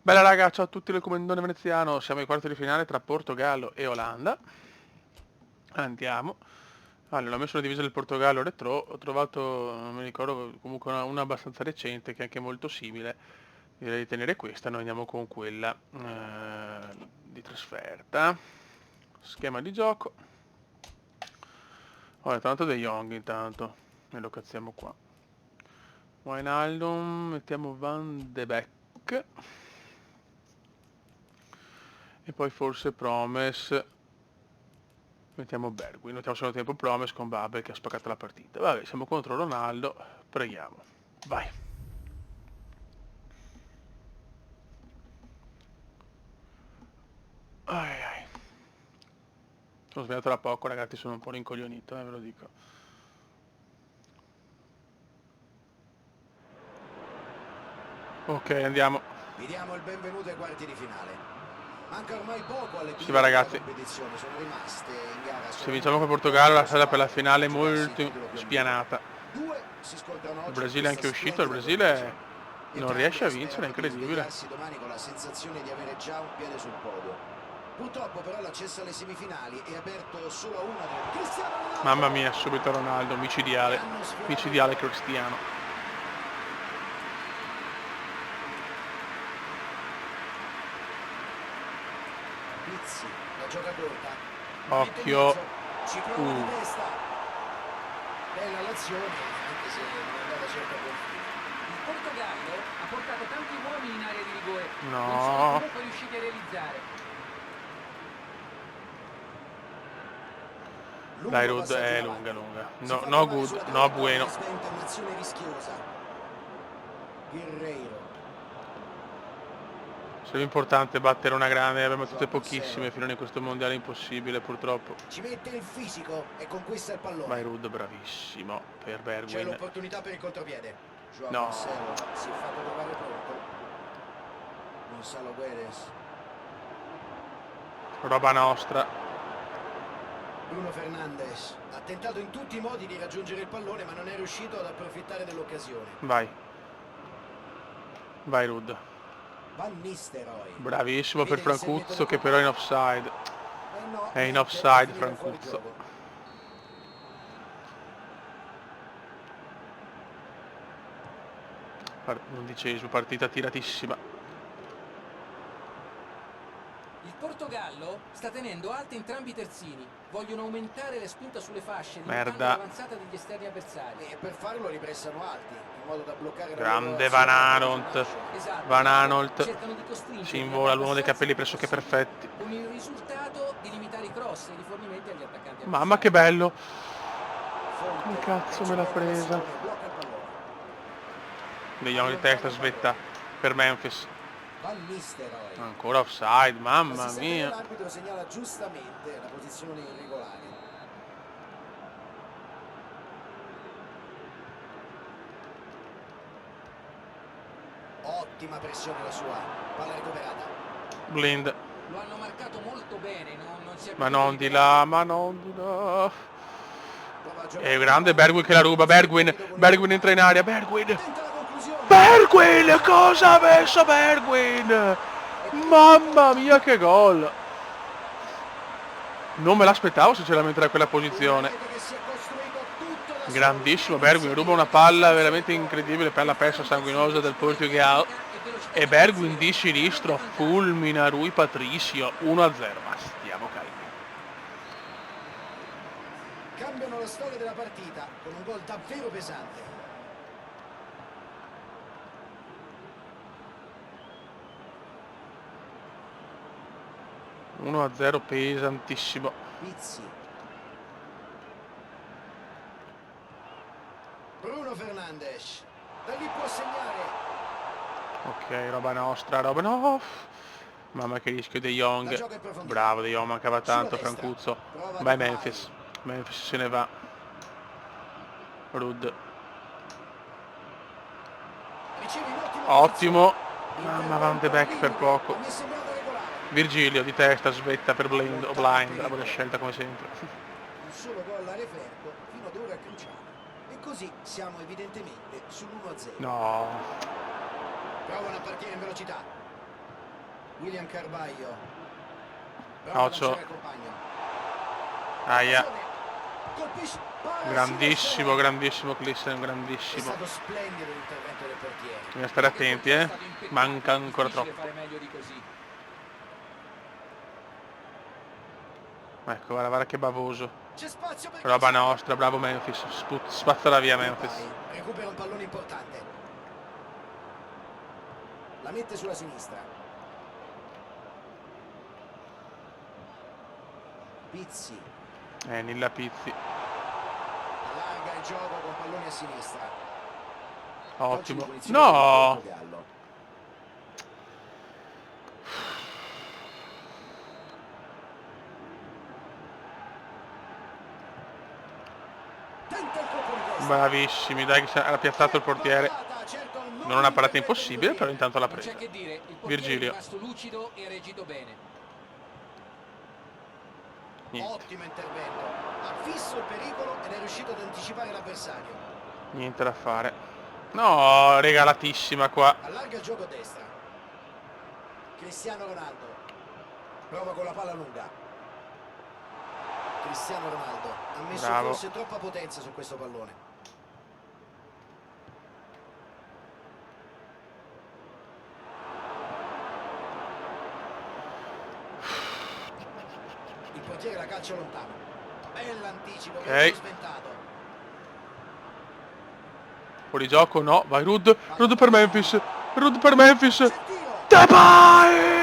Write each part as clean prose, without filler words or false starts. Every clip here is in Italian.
Bella raga, ciao a tutti del comandone veneziano, siamo ai quarti di finale tra Portogallo e Olanda. Andiamo. Allora, ho messo la divisa del Portogallo retro, ho trovato, non mi ricordo, comunque una abbastanza recente che è anche molto simile. Direi di tenere questa, noi andiamo con quella di trasferta. Schema di gioco. Ora, tanto De Jong intanto, e lo cazziamo qua. Wijnaldum, mettiamo Van de Beek. E poi forse Promes. Mettiamo Bergwijn, mettiamo solo tempo Promes con Babel che ha spaccato la partita. Vabbè, siamo contro Ronaldo, preghiamo. Vai. Ai ai. Sono svegliato da poco ragazzi, sono un po' rincoglionito, ve lo dico. Ok, andiamo. Vi diamo il benvenuto ai quarti di finale. Manca ormai poco alle Si va big della ragazzi. competizione, sono rimaste in gara Se vinciamo con solamente Portogallo la 4 strada per la squadre finale è a giocarsi il molto titolo più ambito. spianata. 2 si scontrano Il oggi in Brasile è questa anche uscito, il splendida Brasile competizione. non riesce a Entrambi vincere, è sperano di incredibile. svegliarsi domani con la sensazione di avere già un piede sul podio. Purtroppo però l'accesso alle semifinali è aperto solo a una delle Cristiano Ronaldo! Mamma mia, subito Ronaldo, micidiale. Micidiale Cristiano. Pizzi, la gioca corta. Occhio. Ci prova di testa. Bella l'azione, anche se non è andata certo a buon fine. Il Portogallo ha portato tanti uomini in area di rigore. No. Non sono comunque riusciti a realizzare. Dai Rud, è lunga. No, no good, no bueno. Internazione rischiosa. Guerreiro. Sarebbe importante battere una grande, abbiamo tutte pochissime finora in questo mondiale, impossibile purtroppo. Ci mette il fisico e conquista il pallone. Vai Rud, bravissimo per C'è Bergwijn. l'opportunità per il contropiede. Joao No. Cancelo si è fatto trovare pronto. Gonzalo Guedes. Roba nostra. Bruno Fernandes ha tentato in tutti i modi di raggiungere il pallone ma non è riuscito ad approfittare dell'occasione. Vai. Vai Rud. Van Nistelrooy. Bravissimo per Francuzzo che però è in offside. È in offside Francuzzo. Undicesimo, partita tiratissima. Il Portogallo sta tenendo alti entrambi i terzini. Vogliono aumentare le spunte sulle fasce, limitando Merda. l'avanzata degli esterni avversari. E per farlo li pressano alti, in modo da bloccare la Grande loro Van azione. Aanholt. Esatto. Van Aanholt. Cercano di costringere Si invola l'uomo dei capelli pressoché possibile, perfetti. con il risultato di limitare i cross e i rifornimenti agli attaccanti Mamma che avversari. bello. Fonte, Che cazzo me l'ha presa? blocca il pallone. Vediamo di testa, svetta per Memphis. Van Nistelrooy. Ancora offside, mamma Quasi sempre mia. l'arbitro segnala giustamente la posizione irregolare. Ottima pressione la sua, palla recuperata. Blind. Lo hanno marcato molto bene, non si è Ma potuto non di liberare. là, ma non di là. Prova a giocare È grande Bergwijn che la ruba, Bergwijn entra in aria, Bergwijn. Tenta la conclusione. Bergwijn, cosa ha messo Bergwijn? Mamma mia che gol. Non me l'aspettavo sinceramente da quella posizione. Che si è costruito tutto da Grandissimo solo. Bergwijn, ruba una palla veramente incredibile per la persa sanguinosa del Portugal. E Bergwijn di sinistro fulmina Rui Patricio 1-0. Ma stiamo carichi. Cambiano la storia della partita con un gol davvero pesante. Uno a 0 pesantissimo. Pizzi. Bruno Fernandes. Da lì può segnare. Ok, roba nostra, roba no. Mamma che rischio De Jong. Bravo De Jong, mancava tanto Francuzzo. Vai Memphis. Memphis se ne va. Rud. Riceve in Ottimo. Mamma Van de Beek per poco. Mi è sembrato regolare. Virgilio di testa, svetta per Blind o Blind, la buona scelta come sempre. Un solo gol a referto fino ad ora è cruciale. E così siamo evidentemente sull'1-0. No. Provano a partire in velocità. William Carvalho. Prova a Occhio. lanciare il compagno. Aia. Colpisce. Grandissimo, grandissimo Clissen, È grandissimo. stato splendido l'intervento del portiere. Bisogna stare attenti, È stato impeccabile, manca ancora difficile troppo. fare meglio di così. Ecco, guarda che bavoso. C'è spazio per Roba calciare. nostra, bravo Memphis. Spazzala via Memphis. Depay recupera un pallone importante. La mette sulla sinistra. Pizzi. Nilla Pizzi. Allarga il gioco con pallone a sinistra. Ottimo. Calcio di punizione per il No! Portogallo. Tenta il colpo di testa. Bravissimi, dai che era piazzato il portiere. Parata, certo, Non una parata intervento impossibile, però intanto l'ha Non c'è presa. che dire, il portiere è Virgilio. rimasto lucido e ha reagito bene. Niente. Ottimo intervento. Ha fisso il pericolo ed è riuscito ad anticipare l'avversario. Niente da fare. No, regalatissima qua. Allarga il gioco a destra. Cristiano Ronaldo. Prova con la palla lunga. Cristiano Ronaldo. Ha messo Bravo. forse troppa potenza su questo pallone. Il portiere la calcia lontano. Bell'anticipo, Ok. ben sventato. Fuori gioco, no. Vai Rud. Rud per Memphis. Rud per Memphis. C'è il tiro. Depay!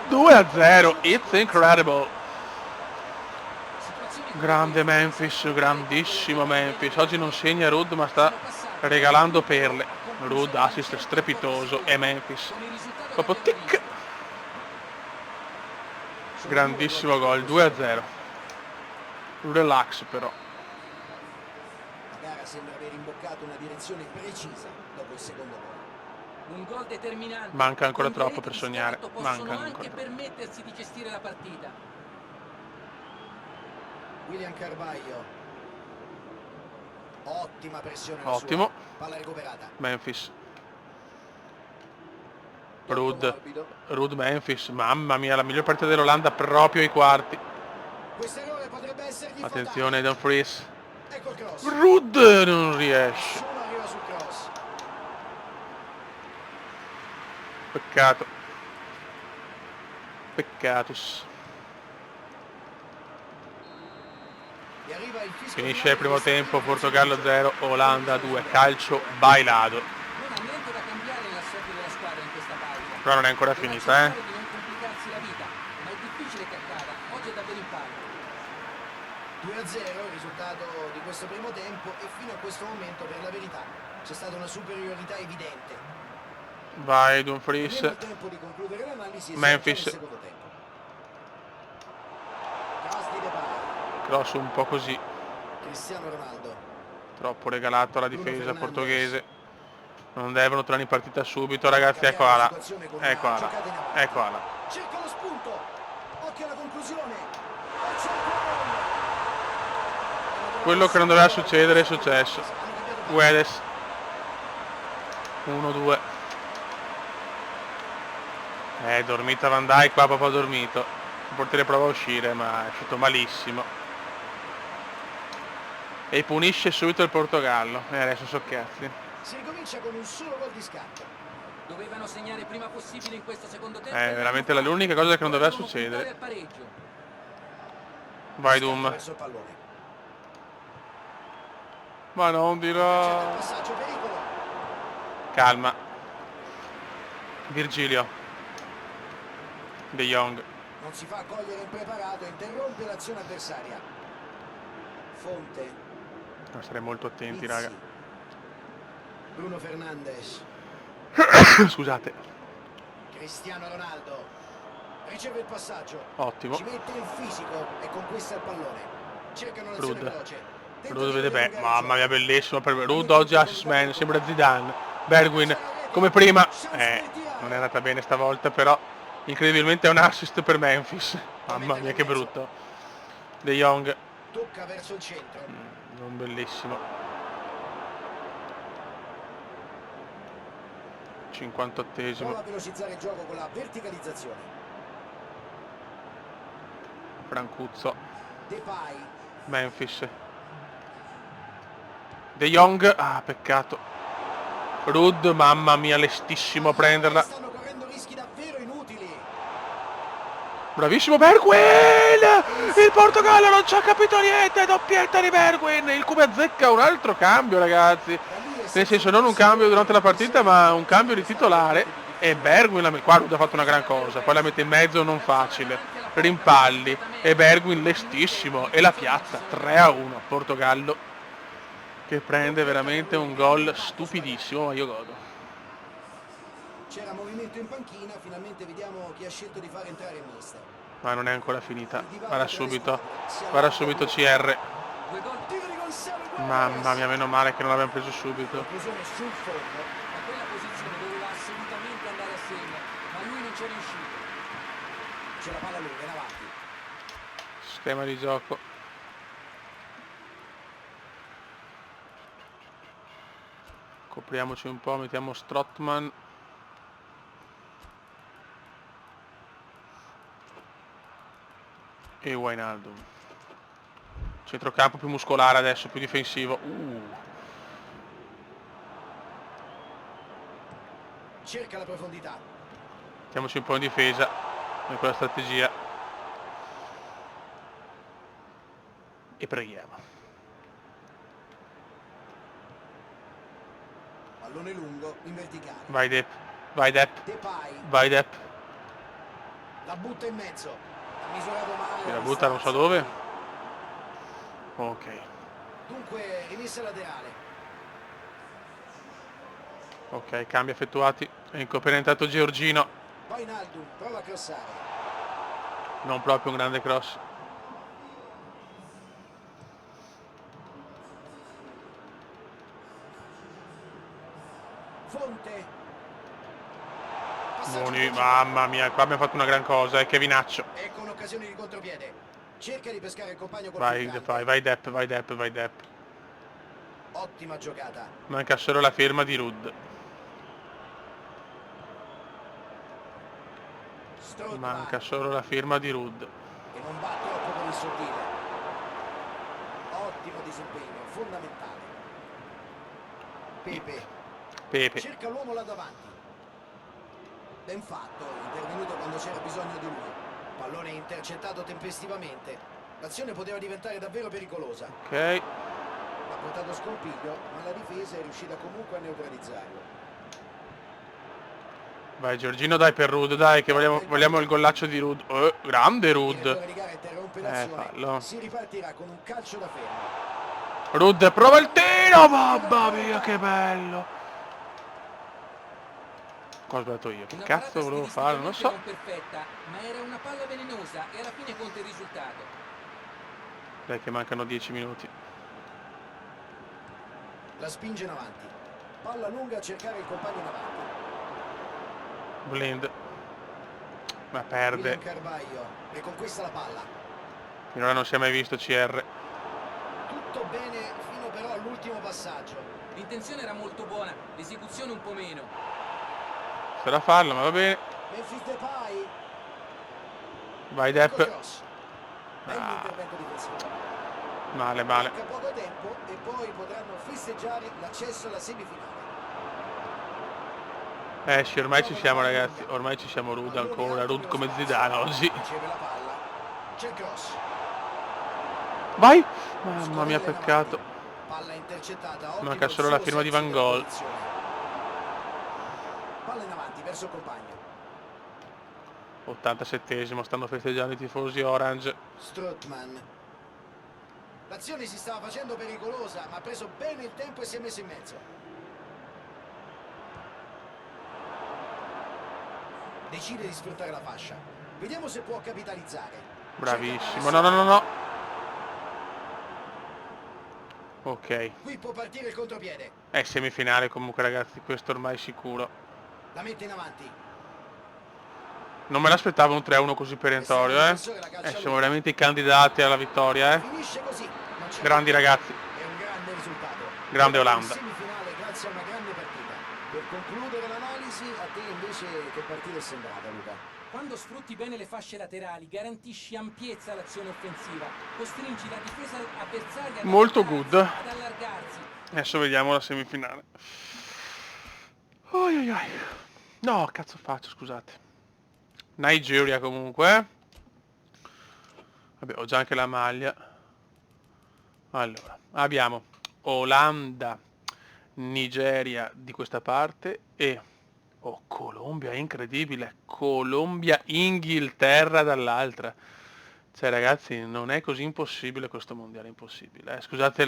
2-0. It's incredible. Situazioni Grande Memphis, grandissimo Memphis. Oggi non segna Rud ma sta regalando perle. Rud assist strepitoso e Memphis con il risultato proprio che abbiamo tic. Grandissimo gol, 2-0. Relax però. La gara sembra aver imboccato una direzione precisa dopo il secondo gol. Un gol determinante. Manca ancora Con due troppo reti per di sognare. scarto Manca possono ancora anche troppo. permettersi di gestire la partita. William Carvalho. Ottima pressione la Ottimo. sua. Palla recuperata. Memphis. Tocco Rud. morbido. Rud Memphis. Mamma mia, la miglior partita dell'Olanda proprio ai quarti. Questo errore potrebbe essergli Attenzione Dumfries. fatale. Ecco il cross. Rud non riesce. Nessuno arriva sul cross. Peccato. Peccatus. E arriva il fischio Finisce finale il primo di questa tempo, prima Portogallo posizione. 0, Olanda 2, calcio bailado. Non ha niente da cambiare nell'assetto della squadra in questa pausa. Però non è ancora Dovrà finita, cercare di non complicarsi la vita, ma è difficile che accada. Oggi è davvero in palio. 2-0 il risultato di questo primo tempo e fino a questo momento per la verità c'è stata una superiorità evidente. Vai Prendiamo Dumfries. il tempo di concludere l'analisi e Memphis. siamo già nel secondo tempo. Cross di Depay. Cross un po' così. Cristiano Ronaldo. Troppo regalato alla Bruno difesa Fernandes. portoghese. Non devono tornare in partita subito ragazzi, eccola là. Eccola là. Eccola là. Cerca lo spunto. Occhio alla conclusione. E c'è il gol. Quello che non doveva succedere è successo. Hanno cambiato palla. Guedes. 1-2. Dormita Van Dijk, qua proprio dormito. Il portiere prova a uscire ma è uscito malissimo. E punisce subito il Portogallo. E adesso so cazzi. Si ricomincia con un solo gol di scatto. Dovevano segnare il prima possibile in questo secondo tempo. È veramente l'unica cosa che non doveva Devono succedere. puntare al pareggio. Vai Scatto Dum. verso il pallone. Ma non di Accetta il là. passaggio, pericolo. Calma. Virgilio. De Jong. Non si fa cogliere impreparato, interrompe l'azione avversaria. Fonte. Devo stare molto attenti, Pizzi. raga. Bruno Fernandes. Scusate. Cristiano Ronaldo. Riceve il passaggio. Ottimo. Ci mette il fisico e conquista il pallone. Cercano l'azione Rud. veloce. Rud vede bene. Mamma mia, bellissimo. Rud oggi assist man, sembra Zidane. Bergwin, come prima. Non è andata bene stavolta, però incredibilmente è un assist per Memphis. Mamma mia, che brutto. De Jong. Tocca verso il centro. Non bellissimo. Prova 58esimo. a velocizzare il gioco con la verticalizzazione. Francuzzo. Depay. Memphis. De Jong. Ah, peccato. Rudd, mamma mia, lestissimo a prenderla. Stanno correndo rischi davvero inutili. Bravissimo Bergwijn! Il Portogallo non ci ha capito niente, doppietta di Bergwijn. Il Cube azzecca un altro cambio, ragazzi. Nel senso, non un cambio durante la partita, ma un cambio di titolare. E Bergwijn, qua Rudd ha fatto una gran cosa. Poi la mette in mezzo, non facile. Rimpalli. E Bergwijn lestissimo. E la piazza 3-1. Portogallo che prende veramente un gol stupidissimo, ma io godo. C'era movimento in panchina, finalmente vediamo chi ha scelto di far entrare il mister. Ma non è ancora finita. Guarda subito CR. Due gol Tiro di gol Sergio Aguero. Mamma mia, meno male che non l'abbiamo preso subito. Conclusione sul fondo. da quella posizione doveva assolutamente andare a segno, ma lui non ci è riuscito. C'è la palla lunga in avanti. Sistema di gioco. Copriamoci un po', mettiamo Strootman. E Wijnaldum. Centrocampo più muscolare adesso, più difensivo. Cerca la profondità. Mettiamoci un po' in difesa con quella strategia. E preghiamo. Pallone lungo in verticale. Vai Depp, vai Depp, Depay vai Depp. la butta in mezzo. Ha misurato male. Si la butta non so dove. Ok. Dunque rimessa laterale. Ok, cambi effettuati. È incoperentato Giorgino. Wijnaldum prova a crossare. Non proprio un grande cross. Fonte. Buoni, mamma mia, qua abbiamo fatto una gran cosa, Kevinaccio. Ecco un'occasione di contropiede. Cerca di pescare il compagno col Vai, filtrante. vai Depp, vai Depp, vai Depp. Ottima giocata. Manca solo la firma di Rudd. Strootman, Manca solo la firma di Rudd. che non va troppo per il sottile. Ottimo disimpegno, fondamentale. Pepe. Pepe. Cerca l'uomo là davanti. Ben fatto, intervenuto quando c'era bisogno di lui. Pallone intercettato tempestivamente. L'azione poteva diventare davvero pericolosa. Ok. Ha portato scompiglio, ma la difesa è riuscita comunque a neutralizzarlo. Vai Giorgino, dai per Rudd, dai che vogliamo il gollaccio di Rudd. Grande Il Rudd. direttore di gara interrompe l'azione. fallo. Si ripartirà con un calcio da fermo. Rudd prova il tiro, mamma mia che bello. Cosa ho sbagliato io? Che Una cazzo parata volevo fare? Non lo so. stilisticamente non perfetta, ma era una palla velenosa e alla fine conta il risultato. Dai che mancano 10 minuti. La spinge in avanti. Palla lunga a cercare il compagno in avanti. Blind. Ma William perde. Carvalho e conquista la palla. Finora non si è mai visto CR. Tutto bene fino però all'ultimo passaggio. L'intenzione era molto buona, l'esecuzione un po' meno. Sarà farlo, ma va bene. Memphis Depay. Vai Ecco Depp. cross. Bello intervento difensivo. Male. Manca poco tempo e poi potranno festeggiare l'accesso alla semifinale. Sì, ormai ci siamo ragazzi. Ormai ci siamo Rudd ancora. Rudd come Zidane oggi. Riceve la palla. C'è il cross. Vai. Mamma mia, peccato. Palla intercettata. Ottimo Manca il solo la suo firma di senso Van della Gaal. posizione. Palla in avanti verso il compagno. 87esimo, stanno festeggiando i tifosi Orange. Strootman. L'azione si stava facendo pericolosa, ma ha preso bene il tempo e si è messo in mezzo. Decide di sfruttare la fascia. Vediamo se può capitalizzare. Bravissimo. No. Ok. Qui può partire il contropiede. È semifinale comunque ragazzi, questo ormai sicuro. La mette in avanti. Non me l'aspettavo un 3-1 così perentorio, siamo veramente i candidati alla vittoria, Finisce così. Non c'è Grandi ragazzi, È un grande risultato. grande Olanda. Semifinale grazie a una grande partita. Per concludere l'analisi invece che partita è sembrata, Luca? Quando sfrutti bene le fasce laterali, garantisci ampiezza all'azione offensiva, costringi la difesa avversaria ad Molto adattarsi, good. ad allargarsi. Adesso vediamo la semifinale. Oi, oi, oi. No, cazzo faccio, scusate. Nigeria comunque. Vabbè, ho già anche la maglia. Allora, abbiamo Olanda, Nigeria di questa parte e Colombia, incredibile, Colombia, Inghilterra dall'altra. Cioè ragazzi, non è così impossibile questo mondiale, impossibile. Scusate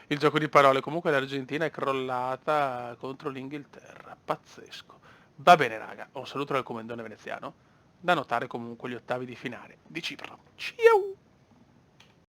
il gioco di parole, comunque l'Argentina è crollata contro l'Inghilterra, pazzesco. Va bene raga, un saluto dal commendone veneziano, da notare comunque gli ottavi di finale di Cipro. Ciao!